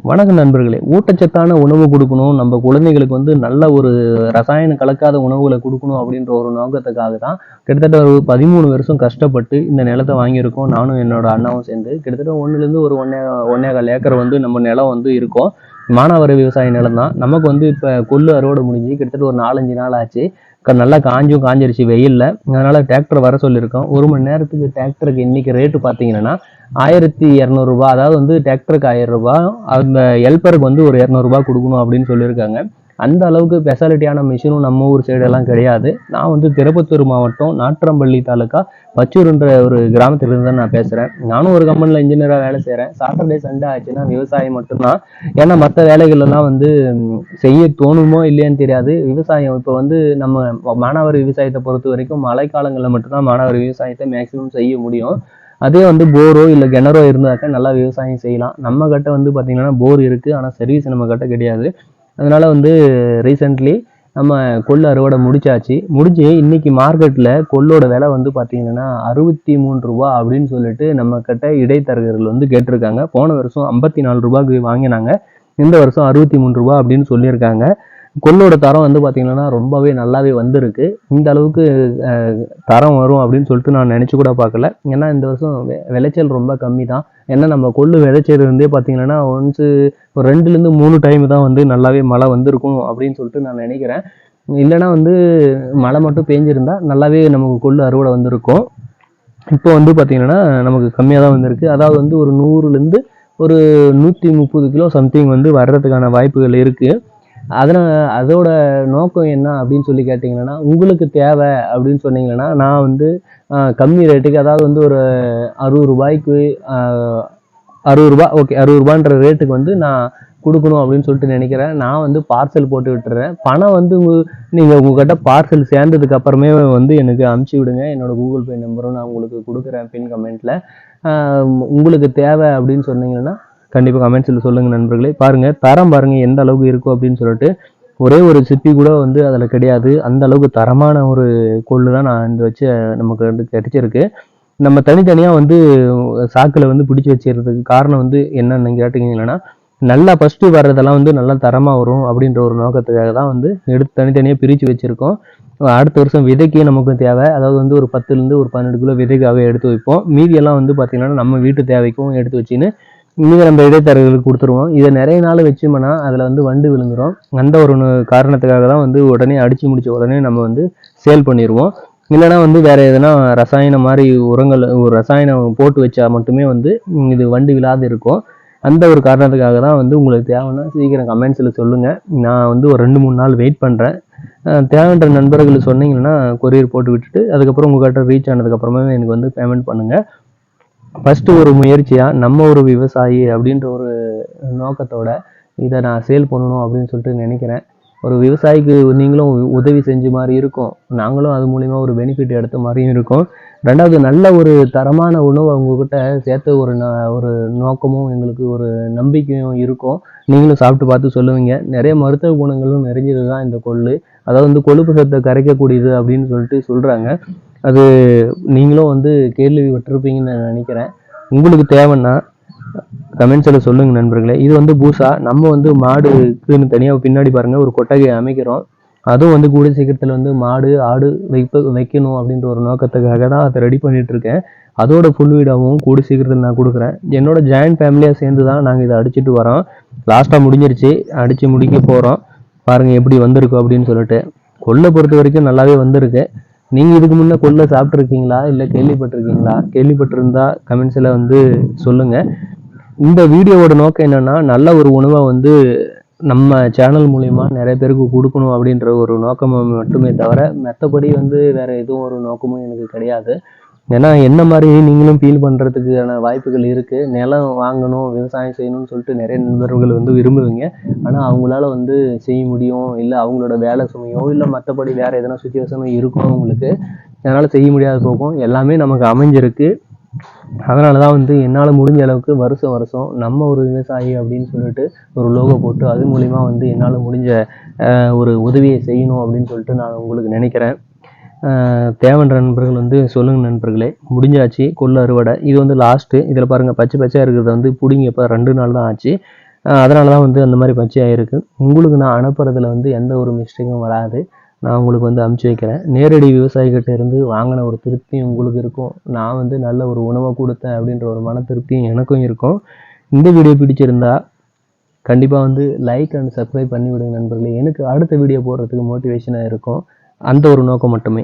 வணக்கம் நண்பர்களே. ஊட்டச்சத்தான உணவு குடுக்கணும். நம்ம குழந்தைகளுக்கு நல்ல ஒரு ரசாயனம் கலக்காத உணவுகள குடுக்கணும் அப்படின்ற ஒரு நோக்கத்துக்காக தான், கிட்டத்தட்ட ஒரு 13 வருஷம் கஷ்டப்பட்டு இந்த நிலத்த வாங்கியிருக்கோம். நானும் என்னோட அண்ணாவும் சேர்ந்து. கிட்டத்தட்ட 1லேருந்து ஒரு 1 1/4 ஏக்கர் நம்ம நிலம் இருக்கும். மானாவாரி விவசாய நிலம் தான். நமக்கு இப்ப கொள்ளு அறுவடை முடிஞ்சு கிட்டத்தட்ட ஒரு 4, 5 நாள் ஆச்சு. நல்லா காஞ்சிருச்சு வெயில்ல. அதனால டிராக்டர் வர சொல்லியிருக்கோம். 1 மணி நேரத்துக்கு டிராக்டருக்கு இன்னைக்கு ரேட்டு பார்த்தீங்கன்னா, ரூ. 1200. அதாவது டிராக்டருக்கு ரூ. 1000, அந்த ஹெல்ப்பருக்கு ஒரு ரூ. 200 குடுக்கணும் அப்படின்னு சொல்லியிருக்காங்க. அந்த அளவுக்கு ஸ்பெஷாலிட்டியான மிஷினும் நம்ம ஊர் சைடு எல்லாம் கிடையாது. நான் திருப்பத்தூர் மாவட்டம் நாட்றம்பள்ளி தாலுக்கா பச்சூர்ன்ற ஒரு கிராமத்திலிருந்து தான் நான் பேசுறேன். நானும் ஒரு கம்பெனில இன்ஜினியரா வேலை செய்றேன். சாட்டர்டே சண்டே ஆச்சுன்னா விவசாயம் மட்டும்தான். ஏன்னா மற்ற வேலைகள் எல்லாம் செய்ய தோணுமோ இல்லையான்னு தெரியாது. விவசாயம் இப்ப நம்ம மானாவாரி விவசாயத்தை பொறுத்த வரைக்கும் மழைக்காலங்களில் மட்டும்தான் மானாவாரி விவசாயத்தை மேக்சிமம் செய்ய முடியும். அதே போரோ இல்லை கிணறோ இருந்தாக்க நல்லா விவசாயம் செய்யலாம். நம்ம கிட்ட பார்த்தீங்கன்னா போர் இருக்கு, ஆனால் சர்வீஸ் நம்ம கிட்ட கிடையாது. அதனால ரீசெண்ட்லி நம்ம கொள்ளு அறுவடை முடிஞ்சு இன்னைக்கு மார்க்கெட்ல கொள்ளோட விலை பார்த்தீங்கன்னா ரூ. 63 அப்படின்னு சொல்லிட்டு நம்ம கிட்ட இடைத்தரகர்கள் கேட்டிருக்காங்க. போன வருஷம் ரூ. 54 வாங்கினாங்க. இந்த வருஷம் ரூ. 63 அப்படின்னு சொல்லியிருக்காங்க. கொள்ளோட தரம் பார்த்தீங்கன்னா ரொம்பவே நல்லாவே வந்திருக்கு. இந்த அளவுக்கு தரம் வரும் அப்படின்னு சொல்லிட்டு நான் நினைச்சு கூட பார்க்கல. ஏன்னா இந்த வருஷம் விளைச்சல் ரொம்ப கம்மி தான். ஏன்னா நம்ம கொள்ளு விளைச்சல் பார்த்தீங்கன்னா ஒன்ஸு ஒரு 2லேருந்து 3 டைம் தான் நல்லாவே மழை வந்திருக்கும் அப்படின்னு சொல்லிட்டு நான் நினைக்கிறேன். இல்லைன்னா மழை மட்டும் பெஞ்சிருந்தா நல்லாவே நமக்கு கொள்ளு அறுவடை வந்திருக்கும். இப்போ பார்த்தீங்கன்னா நமக்கு கம்மியாக தான் வந்திருக்கு. அதாவது ஒரு 100லேருந்து ஒரு 130 கிலோ சம்திங் வர்றதுக்கான வாய்ப்புகள் இருக்கு. அதோட நோக்கம் என்ன அப்படின்னு சொல்லி கேட்டிங்கன்னா, உங்களுக்கு தேவை அப்படின்னு சொன்னீங்கன்னா, நான் கம்மி ரேட்டுக்கு, அதாவது ஒரு ரூ. 60 ஓகே, ரூ. 60ன்ற ரேட்டுக்கு நான் கொடுக்கணும் அப்படின்னு சொல்லிட்டு நினைக்கிறேன். நான் பார்சல் போட்டு விட்டுறேன். பணம் நீங்கள் உங்ககிட்ட பார்சல் சேர்ந்ததுக்கு அப்புறமே எனக்கு அனுப்பிச்சி விடுங்க. என்னோட கூகுள் பே நம்பரும் நான் உங்களுக்கு கொடுக்குறேன் பின் கமெண்ட்ல. உங்களுக்கு தேவை அப்படின்னு சொன்னீங்கன்னா கண்டிப்பாக கமெண்ட்ஸில் சொல்லுங்கள் நண்பர்களே. பாருங்கள், தரம் பாருங்கள் எந்த அளவுக்கு இருக்கும் அப்படின்னு சொல்லிட்டு. ஒரே ஒரு சிப்பி கூட அதில் கிடையாது. அந்த அளவுக்கு தரமான ஒரு கொள்ளு தான் நான் வச்சு நமக்கு கிடைச்சிருக்கு. நம்ம தனித்தனியாக சாக்கில் பிடிச்சி வச்சுக்கிறதுக்கு காரணம் என்னன்னு கேட்டிங்கன்னா, நல்லா ஃபஸ்ட்டு வர்றதெல்லாம் நல்லா தரமாக வரும் அப்படின்ற ஒரு நோக்கத்துக்காக தான் எடுத்து தனித்தனியாக பிரித்து வச்சுருக்கோம். அடுத்த வருஷம் விதைக்கு நமக்கு தேவை. அதாவது ஒரு 10லேருந்து ஒரு 12 கிலோ விதைக்காக எடுத்து வைப்போம். மீதியெல்லாம் பார்த்தீங்கன்னா நம்ம வீட்டு தேவைக்கும் எடுத்து வச்சுன்னு இங்கே நம்ம இடைத்தரகர்களுக்கு கொடுத்துருவோம். இதை நிறைய நாள் வச்சோம்னா அதில் வண்டு விழுந்துடும். அந்த ஒரு காரணத்துக்காக தான் உடனே அடித்து முடித்த உடனே நம்ம சேல் பண்ணிடுவோம். இல்லைனா வேற எதனா ரசாயனம் மாதிரி உரங்கள், ஒரு ரசாயனம் போட்டு வச்சா மட்டுமே இது வண்டு விழாது இருக்கும். அந்த ஒரு காரணத்துக்காக தான் உங்களுக்கு தேவைன்னா சீக்கிரம் கமெண்ட்ஸில் சொல்லுங்கள். நான் ஒரு 2-3 நாள் வெயிட் பண்ணுறேன். தேவைன்ற நண்பர்கள் சொன்னீங்கன்னா கொரியர் போட்டு விட்டுட்டு அதுக்கப்புறம் உங்கள்கிட்ட ரீச் ஆனதுக்கப்புறமே எனக்கு பேமெண்ட் பண்ணுங்கள். ஃபஸ்ட்டு ஒரு முயற்சியாக நம்ம ஒரு விவசாயி அப்படின்ற ஒரு நோக்கத்தோட இதை நான் சேல் பண்ணணும் அப்படின்னு சொல்லிட்டு நினைக்கிறேன். ஒரு விவசாயிக்கு நீங்களும் உதவி செஞ்ச மாதிரி இருக்கும், நாங்களும் அது மூலிமா ஒரு பெனிஃபிட் எடுத்த மாதிரியும் இருக்கும். ரெண்டாவது, நல்ல ஒரு தரமான உணவு அவங்கக்கிட்ட சேர்த்து ஒரு நோக்கமும் எங்களுக்கு ஒரு நம்பிக்கையும் இருக்கும். நீங்களும் சாப்பிட்டு பார்த்து சொல்லுவீங்க. நிறைய மருத்துவ குணங்களும் நிறைஞ்சது தான் இந்த கொள்ளு. அதாவது கொழுப்பு சத்தை கரைக்கக்கூடியது அப்படின்னு சொல்லிட்டு சொல்கிறாங்க. அது நீங்களும் கேள்விப்பட்டிருப்பீங்கன்னு நான் நினைக்கிறேன். உங்களுக்கு தேவைன்னா கமெண்ட்ஸில் சொல்லுங்கள் நண்பர்களே. இது பூசா நம்ம மாடுக்குன்னு தனியாக பின்னாடி பாருங்கள் ஒரு கொட்டகை அமைக்கிறோம். அதுவும் கூடிய சீக்கிரத்தில் மாடு ஆடு வைக்கணும் அப்படின்ற ஒரு நோக்கத்துக்காக தான் அதை ரெடி பண்ணிகிட்ருக்கேன். அதோட ஃபுல் வீடாகவும் கூடிய சீக்கிரத்தில் நான் கொடுக்குறேன். என்னோட ஜாயின்ட் ஃபேமிலியாக சேர்ந்து தான் நாங்கள் இதை அடிச்சுட்டு வரோம். லாஸ்ட்டாக முடிஞ்சிருச்சு, அடித்து முடிக்க போகிறோம். பாருங்கள் எப்படி வந்திருக்கும் அப்படின்னு சொல்லிட்டு. கொள்ளை பொறுத்த வரைக்கும் நல்லாவே வந்திருக்கு. நீங்கள் இதுக்கு முன்னே கொள்ளை சாப்பிட்ருக்கீங்களா, இல்லை கேள்விப்பட்டிருக்கீங்களா? கேள்விப்பட்டிருந்தா கமெண்ட்ஸில் சொல்லுங்கள். இந்த வீடியோவோட நோக்கம் என்னென்னா, நல்ல ஒரு உணவை நம்ம சேனல் மூலிமா நிறைய பேருக்கு கொடுக்கணும் அப்படின்ற ஒரு நோக்கம் மட்டுமே தவிர மற்றபடி வேறு எதுவும் ஒரு நோக்கமும் எனக்கு கிடையாது. ஏன்னா என்ன மாதிரி நீங்களும் ஃபீல் பண்ணுறதுக்கான வாய்ப்புகள் இருக்குது. நிலம் வாங்கணும், விவசாயம் செய்யணும்னு சொல்லிட்டு நிறைய நண்பர்கள் விரும்புவீங்க. ஆனால் அவங்களால செய்ய முடியும், இல்லை அவங்களோட வேலை சுமையோ இல்லை மற்றபடி வேறு எதனா சுச்சுவேஷனோ இருக்கும் அவங்களுக்கு. அதனால் செய்ய முடியாத போகும். எல்லாமே நமக்கு அமைஞ்சிருக்கு. அதனால தான் என்னால் முடிஞ்ச அளவுக்கு வருஷம் நம்ம ஒரு விவசாயி அப்படின்னு சொல்லிட்டு ஒரு லோகோ போட்டு அது மூலிமா என்னால் முடிஞ்ச ஒரு உதவியை செய்யணும் அப்படின்னு சொல்லிட்டு நான் உங்களுக்கு நினைக்கிறேன். தேவைன்ற நண்பர்கள் சொல்லுங்கள் நண்பர்களே. முடிஞ்சாச்சு கொள்ளு அறுவடை. இது லாஸ்ட்டு. இதில் பாருங்கள் பச்சை பச்சையாக இருக்கிறது பிடிங்கி இப்போ 2 நாள் தான் ஆச்சு. அதனால தான் வந்து அந்த மாதிரி பச்சையாக இருக்குது. உங்களுக்கு நான் அனுப்புறதுல வந்து எந்த ஒரு மிஸ்டேக்கும் வராது. நான் உங்களுக்கு வந்து அனுப்பிச்சி வைக்கிறேன். நேரடி விவசாயிகிட்ட இருந்து வாங்கின ஒரு திருப்தியும் உங்களுக்கு இருக்கும். நான் வந்து நல்ல ஒரு உணவை கொடுத்தேன் அப்படின்ற ஒரு மன திருப்தியும் எனக்கும் இருக்கும். இந்த வீடியோ பிடிச்சிருந்தா கண்டிப்பாக வந்து லைக் அண்ட் சப்ஸ்கிரைப் பண்ணி விடுங்க நண்பர்களே. எனக்கு அடுத்த வீடியோ போடுறதுக்கு மோட்டிவேஷனாக இருக்கும். அந்த ஒரு நோக்கம் மட்டுமே.